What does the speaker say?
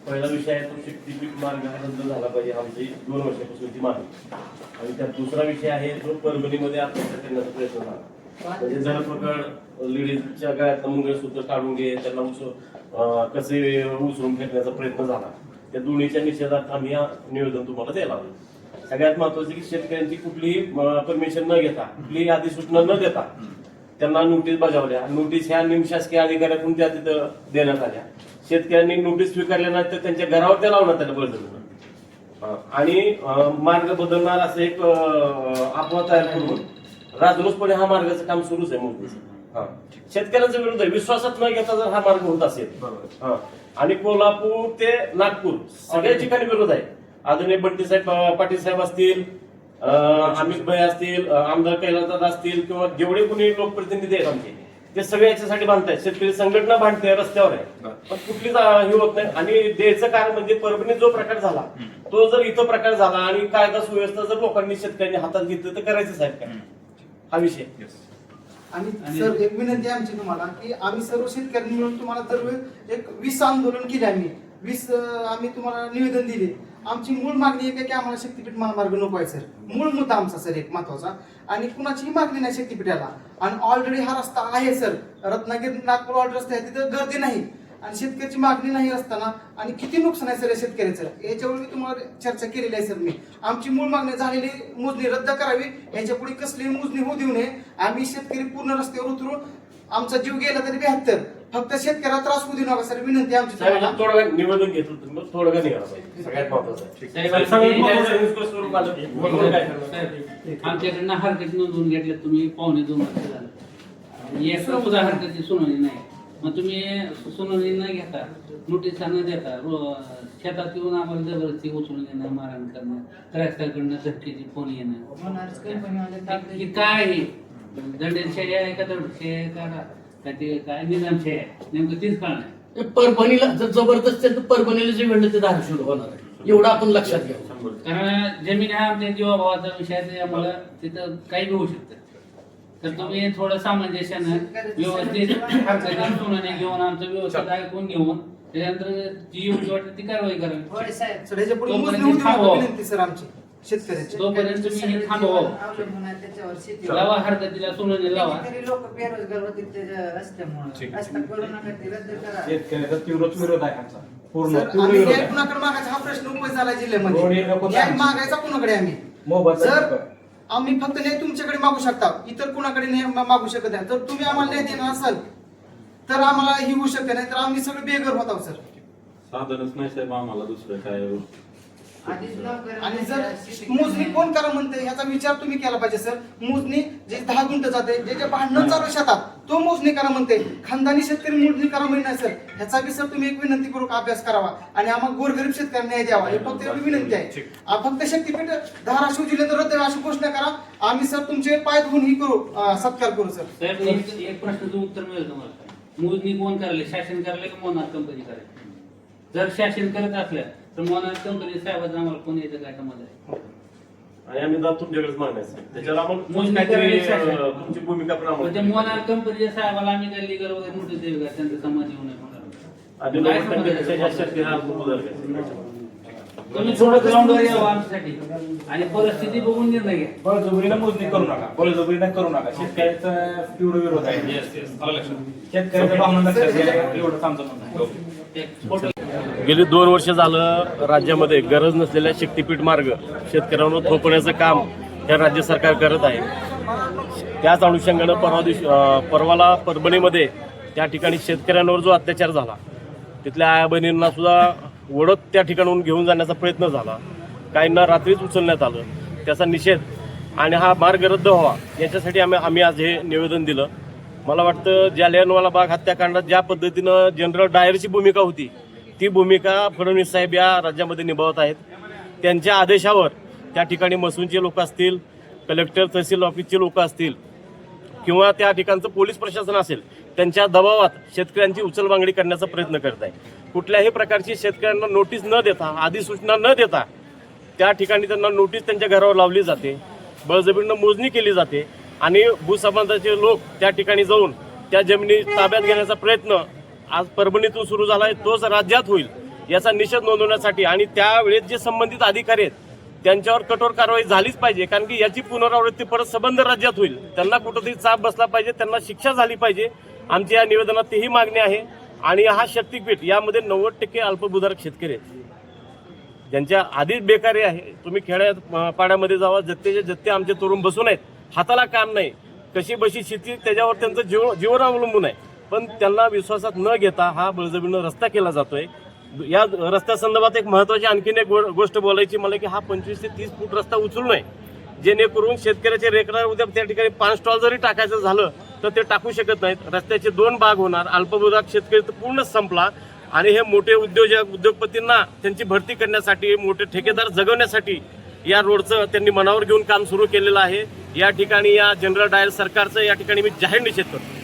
पहिला विषय आहे तो शक्तीपीठ मार्ग रद्द झाला पाहिजे, आमची 2 वर्षापासूनची मागणी. आणि त्यात दुसरा विषय आहे जो परभणीमध्ये आत्महत्या करण्याचा प्रयत्न झाला. म्हणजे धरपकड, लेडीजच्या गळ्यातलं मंगळसूत्र काढून घे, त्यांना कसे उचलून फेकण्याचा प्रयत्न झाला. त्या दोन्हीच्या निषेधार्थ आम्ही निवेदन तुम्हाला द्यायला आलो. सगळ्यात महत्वाचं की शेतकऱ्यांची कुठलीही परमिशन न घेता, कुठलीही अधिसूचना न देता त्यांना नोटीस बजावल्या. नोटीस ह्या निमशासकीय अधिकाऱ्याकडून त्या तिथं देण्यात आल्या. शेतकऱ्यांनी नोटीस स्वीकारल्या नाही तर त्यांच्या घरावर त्या लावण्यात आलं बळजबरीनं. आणि मार्ग बदलणार असं एक अफवा तयार करून राजरोसपणे हा मार्गाचं काम सुरूच आहे मोदीचं. शेतकऱ्यांचा विरोध आहे. विश्वासात न घेता जर हा मार्ग होत असेल आणि कोल्हापूर ते नागपूर सगळ्या ठिकाणी विरोध आहे. आदरणीय बंटी साहेब पाटील साहेब असतील, अमित भाई असतील, आमदार कैलासदादा असतील किंवा जेवढे कोणी लोकप्रतिनिधी आहेत आमचे ते सगळे याच्यासाठी बांधतायत. शेतकरी संघटना बांधते, रस्त्यावर आहे, पण कुठलीच हे होत नाही. आणि द्यायचं कारण म्हणजे परभणीत जो प्रकार झाला तो जर इथं प्रकार झाला आणि कायदा सुव्यवस्था जर लोकांनी शेतकऱ्यांनी हातात घेतलं तर करायचं साहेब काय हा विषय. आणि सर एक विनंती आमची तुम्हाला की आम्ही सर्व शेतकऱ्यांनी मिळून तुम्हाला दर एक 20 आंदोलन केले. आम्ही 20 आम्ही तुम्हाला निवेदन दिले. आमची मूळ मागणी एक आहे की आम्हाला शक्तीपीठ महामार्ग नको आहे सर. मूळ मुद्दा आमचा सर एक महत्वाचा. आणि कुणाचीही मागणी नाही शक्तीपीठाला. आणि ऑलरेडी हा रस्ता आहे सर, रत्नागिरी नागपूर ऑर्डर रस्ता आहे, तिथं गर्दी नाही आणि शेतकऱ्याची मागणी नाही असताना आणि किती नुकसान आहे सर या शेतकऱ्याचं याच्यावर मी तुम्हाला चर्चा केलेली आहे सर. मी आमची मूळ मागणी झालेली मोजणी रद्द करावी, याच्या पुढे कसलीही मोजणी होऊ देऊ नये. आम्ही शेतकरी पूर्ण रस्त्यावर उतरून आमचा जीव गेला तरी 72, फक्त शेतकऱ्याला त्रास होऊ देऊ नका सर, विनंती आमची. थोडं निवेदन घेतलं थोडं का निघाला पाहिजे सगळ्यात महत्वाचं. आमच्याकडनं हरकत नोंदवून घेतल्या तुम्ही 2.25 वर्ष झालं. एक सुद्धा हरकती सुनावणी नाही. मग तुम्ही सुनावणी न घेता, नोटिसा न देता शेतात येऊन आम्हाला जबरदस्ती उचलून येणं, मारहाण करणं, त्रासकडनं धक्केची फोन येणं, काय दंडेलशाही आहे का दंडशाही आहे का ते काय निजामशाही आहे नेमकं तीच कळणार. परभणीला जर जबरदस्त तर परभणीला जे घडलं ते धारशिव होणार आहे एवढं आपण लक्षात घ्यावं. कारण जमीन हा आमच्या जीवाभावाचा विषय आहे, त्यामुळे तिथं काही होऊ शकतं. तर तुम्ही थोडं सामंजस्यानं व्यवस्थित हरकत सुनावणी घेऊन आमचं व्यवस्थित ऐकून घेऊन त्याच्यानंतर जी योग्य वाटतं ती कारवाई करावी. सर आमची शेतकऱ्याची तोपर्यंत तुम्ही हे थांबवा. लावा हरकतीला सुनावणी लावा. लोक बेरोजगार होतील त्याच्या रस्त्यामुळे रस्ता करू नका, ते रद्द करा. शेतकऱ्याचा तीव्रच विरोध आहे आमचा. पूर्ण कुणाकडे मागायचा हा प्रश्न उपस्थित झाला जिल्ह्यामध्ये. मागायचा कुणाकडे आम्ही सर आम्ही फक्त नाही तुमच्याकडे मागू शकता, इतर कुणाकडे नाही मागू शकत नाही. तर तुम्ही आम्हाला नाही देणार असाल तर आम्हाला ही होऊ शकत नाही, तर आम्ही सगळे बेघर होत आहोत सर. साधनच नाही साहेब आम्हाला दुसरं काय. आणि जर मोजणी कोण करा म्हणते याचा विचार तुम्ही केला पाहिजे सर. मोजणी जे 10 गुंठ जाते, जे भांडण चालू शेतात तो मोजणी करा म्हणते. खानदानी शेतकरी मोजणी करा म्हणत नाही सर. ह्याचा बी सर तुम्ही एक विनंतीपूर्वक अभ्यास करावा आणि आम्हाला गोरगरीब शेतकऱ्यांना न्याय द्यावा, हे फक्त एवढी विनंती आहे. फक्त शक्तीपीठ धाराशिव जिल्ह्यात रद्द अशी घोषणा करा. आम्ही सर तुमचे पाय धुवून ही करू, सत्कार करू सर. एक प्रश्नाचं उत्तर मिळेल तुम्हाला. मोजणी कोण करायला, शासन करायला की मोनार कंपनी करायला? जर शासन करत असल्या तर मोनार कंपनी साहेबांना आम्हाला कोण यायचं काय समज आहे? आणि आम्ही तुमच्याकडेच मागण्याचं त्याच्याला आम्हाला तुमची भूमिका पण म्हणजे मोनार कंपनीच्या साहेबाला आम्ही काय लिगल वगैरे नोटीस देऊ का त्यांचा संबंध येऊ नये? तुम्ही थोडं ग्राउंडवर यावं आमच्यासाठी आणि परिस्थिती बघून निर्णय घ्या. बळजबरीला मोजणी करू नका, बळजबरीला करू नका. शेतकऱ्याचा तीव्र विरोध आहे. शेतकऱ्याच्या भावना लक्षात घ्या एवढंच आमचं म्हणणं आहे. गेली 2 वर्ष झालं राज्यामध्ये गरज नसलेल्या शक्तीपीठ मार्ग शेतकऱ्यांवर थोपण्याचं काम हे राज्य सरकार करत आहे. त्याच अनुषंगानं परवाला परभणीमध्ये त्या ठिकाणी शेतकऱ्यांवर जो अत्याचार झाला तिथल्या आया बहिणींना सुद्धा ओढत त्या ठिकाणाहून घेऊन जाण्याचा प्रयत्न झाला. काहींना रात्रीच उचलण्यात आलं. त्याचा निषेध आणि हा मार्ग रद्द व्हावा याच्यासाठी आम्ही आज हे निवेदन दिलं. मला वाटतं जालियनवाला बाग हत्याकांडात ज्या पद्धतीनं जनरल डायरची भूमिका होती ती भूमिका फडणवीस साहेब या राज्यामध्ये निभावत आहेत. त्यांच्या आदेशावर त्या ठिकाणी महसूलचे लोक असतील, कलेक्टर तहसील ऑफिसचे लोक असतील किंवा त्या ठिकाणचं पोलीस प्रशासन असेल त्यांच्या दबावात शेतकऱ्यांची उचलबांगडी करण्याचा प्रयत्न करत आहे. कुठल्याही प्रकारची शेतकऱ्यांना नोटीस न देता, अधिसूचना न देता त्या ठिकाणी त्यांना नोटीस त्यांच्या घरावर लावली जाते, बळजबरीनं मोजणी केली जाते आणि भूसंबंधाचे लोक त्या ठिकाणी जाऊन त्या जमिनी ताब्यात घेण्याचा प्रयत्न आज परभणीतून सुरू झाला आहे, तोच राज्यात होईल याचा निषेध नोंदवण्यासाठी आणि त्यावेळेस जे संबंधित अधिकारी आहेत त्यांच्यावर कठोर कारवाई झालीच पाहिजे. कारण की याची पुनरावृत्ती परत संबंध राज्यात होईल. त्यांना कुठंतरी चाप बसला पाहिजे, त्यांना शिक्षा झाली पाहिजे. आमची या निवेदनात तेही मागणी आहे. आणि हा शक्तीपीठ यामध्ये 90% अल्पभूधारक शेतकरी आहेत, ज्यांच्या आधीच बेकारी आहे. तुम्ही खेड्यात पाड्यामध्ये जावा, जत्तेचे जत्ते आमचे तरुण बसून आहेत, हाताला काम नाही, कशी बशी शेती त्याच्यावर त्यांचं जीवन अवलंबून आहे. पण त्यांना विश्वासात न घेता हा बळजबरीनं रस्ता केला जातोय. या रस्त्यासंदर्भात एक महत्त्वाची आणखीन एक गोष्ट बोलायची मला की हा 25 ते 30 फूट रस्ता उचलू नये, जेणेकरून शेतकऱ्याचे रेकरार उद्या त्या ठिकाणी 5 स्टॉल जरी टाकायचं झालं तर ते टाकू शकत नाहीत. रस्त्याचे 2 भाग होणार. अल्पभूधारक शेतकरी तर पूर्णच संपला आणि हे मोठे उद्योगपतींना त्यांची भरती करण्यासाठी, मोठे ठेकेदार जगवण्यासाठी या रोडचं त्यांनी मनावर घेऊन काम सुरू केलेलं आहे. या ठिकाणी या जनरल डायल सरकारचं या ठिकाणी मी जाहीर निषेध करतो.